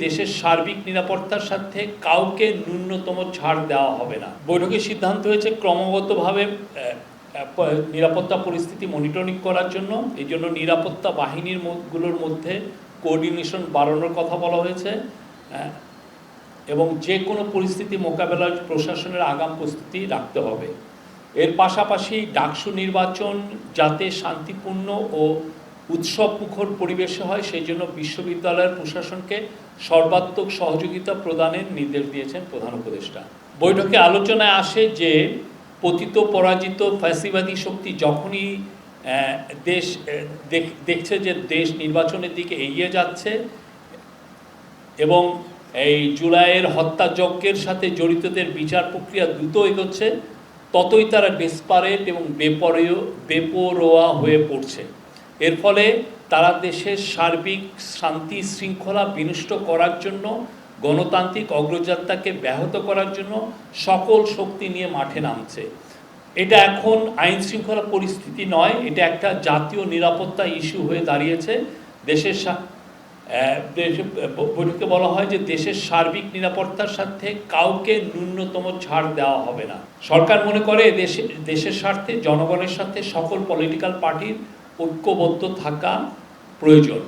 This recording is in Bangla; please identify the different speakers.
Speaker 1: দেশের সার্বিক নিরাপত্তার সাথে কাউকে ন্যূনতম ছাড় দেওয়া হবে না। বৈঠকে সিদ্ধান্ত হয়েছে ক্রমাগতভাবে নিরাপত্তা পরিস্থিতি মনিটরিং করার জন্য। এই জন্য নিরাপত্তা বাহিনীর গুলোর মধ্যে কোঅর্ডিনেশন বাড়ানোর কথা বলা হয়েছে এবং যে কোনো পরিস্থিতি মোকাবেলায় প্রশাসনের আগাম প্রস্তুতি রাখতে হবে। এর পাশাপাশি ডাকসু নির্বাচন যাতে শান্তিপূর্ণ ও উৎসবমুখর পরিবেশে হয় সেই জন্য বিশ্ববিদ্যালয়ের প্রশাসনকে সর্বাত্মক সহযোগিতা প্রদানের নির্দেশ দিয়েছেন প্রধান উপদেষ্টা। বৈঠকে আলোচনায় আসে যে পতিত পরাজিত ফ্যাসিবাদী শক্তি যখনই দেখছে যে দেশ নির্বাচনের দিকে এগিয়ে যাচ্ছে এবং এই জুলাইয়ের হত্যাযজ্ঞের সাথে জড়িতদের বিচার প্রক্রিয়া দ্রুত এগোচ্ছে, ততই তারা ডেসপারেট এবং বেপরোয়া হয়ে পড়ছে। এর ফলে তারা দেশের সার্বিক শান্তি শৃঙ্খলা বিনষ্ট করার জন্য, গণতান্ত্রিক অগ্রযাত্রাকে ব্যাহত করার জন্য সকল শক্তি নিয়ে মাঠে নামছে। এটা এখন আইন শৃঙ্খলা পরিস্থিতি নয়, এটা একটা জাতীয় নিরাপত্তা ইস্যু হয়ে দাঁড়িয়েছে। বৈঠকে বলা হয় যে দেশের সার্বিক নিরাপত্তার সাথে কাউকে ন্যূনতম ছাড় দেওয়া হবে না। সরকার মনে করে দেশের স্বার্থে জনগণের সাথে সকল পলিটিক্যাল পার্টির ঐক্যবদ্ধ থাকা প্রয়োজন।